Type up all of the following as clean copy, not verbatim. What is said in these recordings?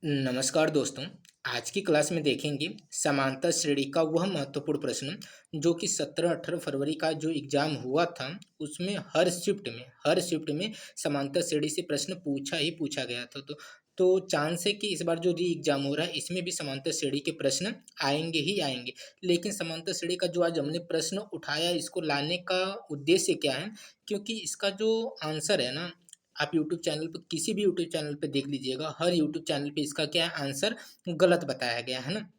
नमस्कार दोस्तों। आज की क्लास में देखेंगे समांतर श्रेणी का वह महत्वपूर्ण प्रश्न जो कि 17-18 फरवरी का जो एग्जाम हुआ था उसमें हर शिफ्ट में समांतर श्रेणी से प्रश्न पूछा ही पूछा गया था। तो चांस है कि इस बार जो री एग्जाम हो रहा है इसमें भी समांतर श्रेणी के प्रश्न आएंगे ही आएंगे। लेकिन समांतर श्रेणी का जो आज हमने प्रश्न उठाया इसको लाने का उद्देश्य क्या है, क्योंकि इसका जो आंसर है ना, आप यूट्यूब चैनल पर किसी भी यूट्यूब चैनल पे देख लीजिएगा, हर यूट्यूब चैनल पे इसका क्या है, आंसर गलत बताया गया है ना।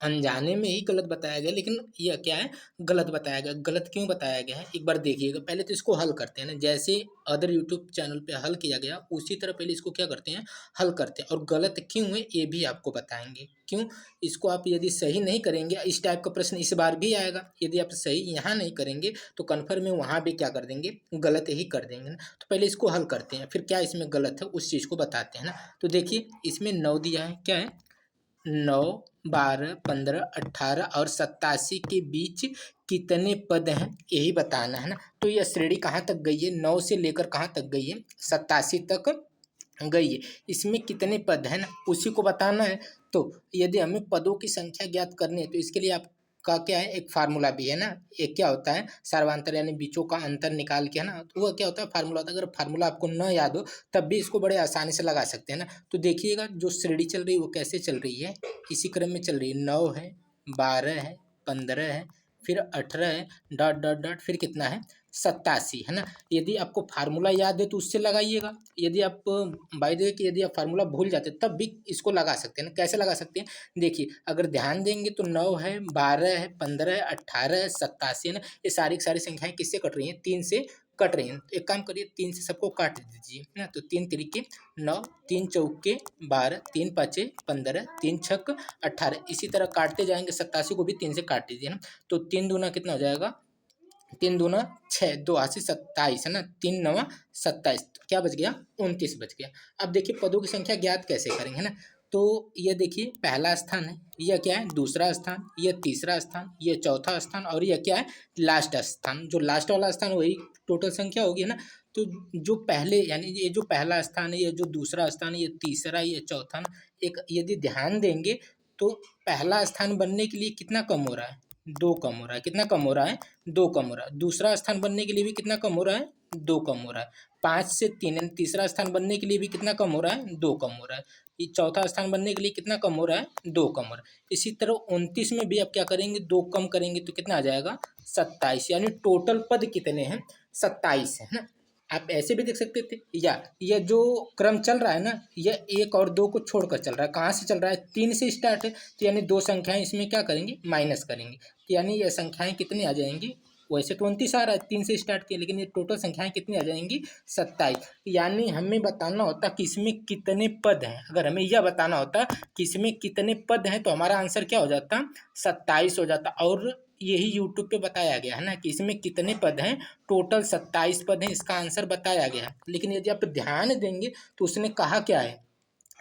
अनजाने में ही गलत बताया गया, लेकिन यह क्या है, गलत बताया गया। गलत क्यों बताया गया है एक बार देखिएगा। पहले तो इसको हल करते हैं ना, जैसे अदर यूट्यूब चैनल पे हल किया गया उसी तरह पहले इसको क्या करते हैं, हल करते हैं। और गलत क्यों है ये भी आपको बताएंगे। क्यों, इसको आप यदि सही नहीं करेंगे, इस टाइप का प्रश्न इस बार भी आएगा, यदि आप सही यहाँ नहीं करेंगे तो कन्फर्म में वहाँ भी क्या कर देंगे, गलत ही कर देंगे ना। तो पहले इसको हल करते हैं, फिर क्या इसमें गलत है उस चीज़ को बताते हैं ना। तो देखिए इसमें 9 दिया है, क्या है, 9, 12, 15, 18 और 87 के बीच कितने पद हैं यही बताना है ना। तो यह श्रेणी कहाँ तक गई है, 9 से लेकर कहाँ तक गई है, 87 तक गई है। इसमें कितने पद हैं ना उसी को बताना है। तो यदि हमें पदों की संख्या ज्ञात करनी है तो इसके लिए आपका क्या है, एक फार्मूला भी है ना। एक क्या होता है, सर्वांतर यानी बीचों का अंतर निकाल के, है ना, तो वह क्या होता है, फार्मूला होता है। अगर फार्मूला आपको न याद हो तब भी इसको बड़े आसानी से लगा सकते हैं ना। तो देखिएगा जो श्रेणी चल रही है वो कैसे चल रही है, इसी क्रम में चल रही है। 9 है, 12 है, 15 है, फिर 18 है, डॉट डॉट डॉट, फिर कितना है, 87 है ना। यदि आपको फार्मूला याद है तो उससे लगाइएगा। यदि आप बाय द वे कि यदि आप फार्मूला भूल जाते हैं तब भी इसको लगा सकते हैं ना। कैसे लगा सकते हैं, देखिए अगर ध्यान देंगे तो 9 है, 12 है, 15 है, 18 है, 87 है ना। ये सारी की सारी संख्याएं किससे कट रही हैं, 3 से कट रही हैं। तो एक काम करिए, 3 से सबको काट दीजिए ना। तो 3 तरीके 9, 3 चौके 12, 3 पाँचे 15, 3 छक 18, इसी तरह काटते जाएंगे। 87 को भी 3 से काट दीजिए ना। तो 3 दूना कितना हो जाएगा, 3 दूना 6, 2 8 27 है ना, 3 9 27, तो क्या बच गया, 29 बच गया। अब देखिए पदों की संख्या ज्ञात कैसे करेंगे, है ना। तो ये देखिए पहला स्थान है, यह क्या है, दूसरा स्थान, यह तीसरा स्थान, यह चौथा स्थान, और यह क्या है, लास्ट स्थान। जो लास्ट वाला स्थान वही टोटल संख्या होगी, है ना। तो जो पहले यानी ये जो पहला स्थान है, ये जो दूसरा स्थान है, ये तीसरा, ये चौथा ना, एक यदि ध्यान देंगे तो पहला स्थान बनने के लिए कितना कम हो रहा है, 2 कम हो रहा है। कितना कम हो रहा है, 2 कम हो रहा है। दूसरा स्थान बनने के लिए भी कितना कम हो रहा है, 2 कम हो रहा है। 5 से 3 यानी तीसरा स्थान बनने के लिए भी कितना कम हो रहा है, 2 कम हो रहा है। ये चौथा स्थान बनने के लिए कितना कम हो रहा है, 2 कम हो रहा है। इसी तरह 29 में भी आप क्या करेंगे, 2 कम करेंगे तो कितना आ जाएगा, 27, यानी टोटल पद कितने हैं, 27 है ना। आप ऐसे भी देख सकते थे, या यह जो क्रम चल रहा है ना, यह 1 और 2 को छोड़कर चल रहा है। कहाँ से चल रहा है, 3 से स्टार्ट है। तो यानी 2 संख्याएं इसमें क्या करेंगे, माइनस करेंगे। तो यानी ये संख्याएं कितनी आ जाएंगी, वैसे तो 29 आ रहा है, 3 से स्टार्ट किया, लेकिन ये टोटल संख्याएं कितनी आ जाएंगी, 27। यानी हमें बताना होता कि इसमें कितने पद हैं। अगर हमें यह बताना होता कि इसमें कितने पद हैं तो हमारा आंसर क्या हो जाता, 27 हो जाता। और यही यूट्यूब पे बताया गया है ना कि इसमें कितने पद हैं, टोटल 27 पद हैं, इसका आंसर बताया गया है। लेकिन यदि आप ध्यान देंगे तो उसने कहा क्या है,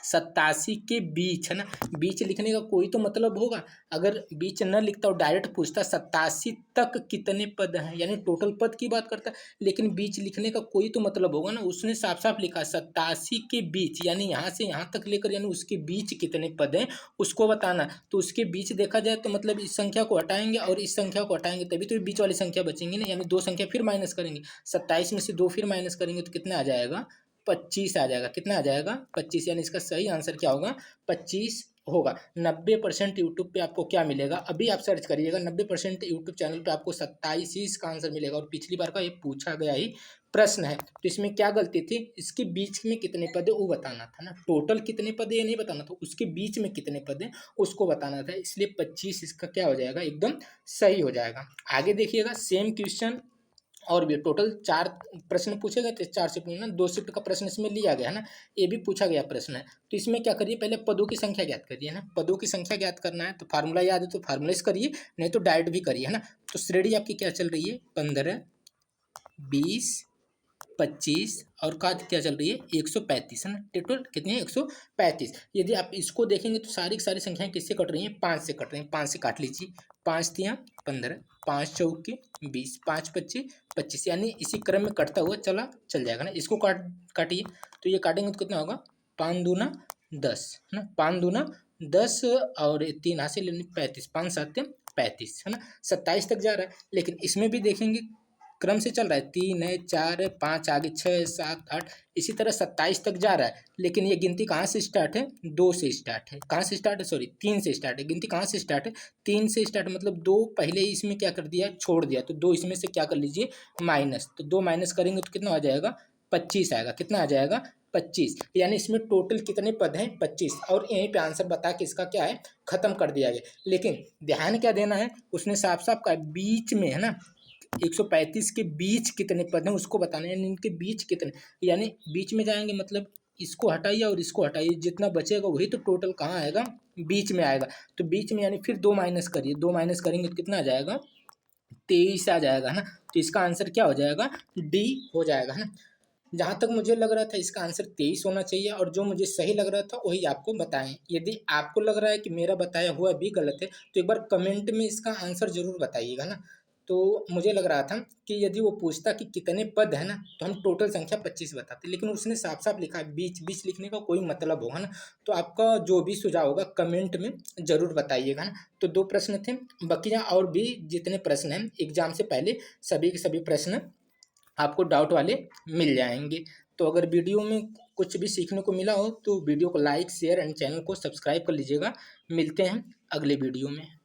87 के बीच, है ना। बीच लिखने का कोई तो मतलब होगा। अगर बीच न लिखता और डायरेक्ट पूछता 87 तक कितने पद हैं, यानी टोटल पद की बात करता, लेकिन बीच लिखने का कोई तो मतलब होगा ना। उसने साफ साफ लिखा 87 के बीच, यानी यहाँ से यहाँ तक लेकर, यानी उसके बीच कितने पद हैं उसको बताना। तो उसके बीच देखा जाए तो मतलब इस संख्या को हटाएंगे और इस संख्या को हटाएंगे तभी तो बीच वाली संख्या बचेंगी ना। यानी 2 संख्या फिर माइनस करेंगे, 27 में से 2 फिर माइनस करेंगे तो कितना आ जाएगा, 25 आ जाएगा। कितना आ जाएगा, 25। यानी इसका सही आंसर क्या होगा, 25 होगा। 90% यूट्यूब पे आपको क्या मिलेगा, अभी आप सर्च करिएगा, 90% यूट्यूब चैनल पे आपको 27 ही इसका आंसर मिलेगा। और पिछली बार का ये पूछा गया ही प्रश्न है। तो इसमें क्या गलती थी, इसके बीच में कितने पद है वो बताना था ना। टोटल कितने पद है ये नहीं बताना था, उसके बीच में कितने पद है उसको बताना था। इसलिए 25 इसका क्या हो जाएगा, एकदम सही हो जाएगा। आगे देखिएगा सेम क्वेश्चन, और भी टोटल 4 प्रश्न पूछे गए थे, 4 शिफ्ट में ना, 2 शिफ्ट का प्रश्न इसमें लिया गया है ना। ये भी पूछा गया प्रश्न है। तो इसमें क्या करिए, पहले पदों की संख्या ज्ञात करिए ना। पदों की संख्या ज्ञात करना है तो फार्मूला याद है तो फार्मूला से करिए, नहीं तो डायरेक्ट भी करिए, है ना। तो श्रेणी आपकी क्या चल रही है, 15, 20, 25 और का क्या चल रही है, 135 है ना। टोटल कितनी है, 135। यदि आप इसको देखेंगे तो सारी की सारी संख्याएं किससे कट रही हैं, 5 से कट रही हैं। 5 से काट लीजिए, 5 तियाँ 15, 5 चौके 20, 5 पच्चे 25, यानी इसी क्रम में कटता हुआ चल जाएगा ना। इसको काटिए, तो ये काटेंगे तो कितना होगा, 5 दूना 10 है ना, 5 दूना 10 और 3 हाथ से लेने 35, 5 7 35 है ना, 27 तक जा रहा है। लेकिन इसमें भी देखेंगे क्रम से चल रहा है, 3 है, 4 है, 5 आगे, 6 7 8, इसी तरह 27 तक जा रहा है। लेकिन ये गिनती कहाँ से स्टार्ट है? 2 से स्टार्ट है। कहाँ से स्टार्ट है? सॉरी 3 से स्टार्ट है। गिनती कहाँ से स्टार्ट है? 3 से स्टार्ट, मतलब 2 पहले ही इसमें क्या कर दिया, छोड़ दिया, तो 2 इसमें से क्या कर लीजिए, माइनस। तो 2 माइनस करेंगे तो कितना आ जाएगा? 25 आएगा। कितना आ जाएगा? 25। यानी इसमें टोटल कितने पद हैं? 25। और यहीं पे आंसर बता के इसका क्या है, खत्म कर दिया गया। लेकिन ध्यान क्या देना है, उसने साफ साफ कहा बीच में, है ना, 135 के बीच कितने पद हैं उसको बताना है, यानी इनके बीच कितने, यानी बीच में जाएंगे मतलब इसको हटाइए और इसको हटाइए, जितना बचेगा वही तो टोटल कहाँ आएगा, बीच में आएगा। तो बीच में यानी फिर 2 माइनस करिए, 2 माइनस करेंगे तो कितना आ जाएगा? 23 आ जाएगा, है ना। तो इसका आंसर क्या हो जाएगा? डी हो जाएगा, है ना। जहाँ तक मुझे लग रहा था इसका आंसर 23 होना चाहिए, और जो मुझे सही लग रहा था वही आपको बताएं। यदि आपको लग रहा है कि मेरा बताया हुआ भी गलत है तो एक बार कमेंट में इसका आंसर जरूर बताइएगा ना। तो मुझे लग रहा था कि यदि वो पूछता कि कितने पद है ना, तो हम टोटल संख्या 25 बताते, लेकिन उसने साफ साफ लिखा है बीच। बीच लिखने का कोई मतलब होगा ना। तो आपका जो भी सुझाव होगा कमेंट में जरूर बताइएगा ना। तो 2 प्रश्न थे, बकिया और भी जितने प्रश्न हैं एग्जाम से पहले सभी के सभी प्रश्न आपको डाउट वाले मिल जाएंगे। तो अगर वीडियो में कुछ भी सीखने को मिला हो तो वीडियो को लाइक शेयर एंड चैनल को सब्सक्राइब कर लीजिएगा। मिलते हैं अगले वीडियो में।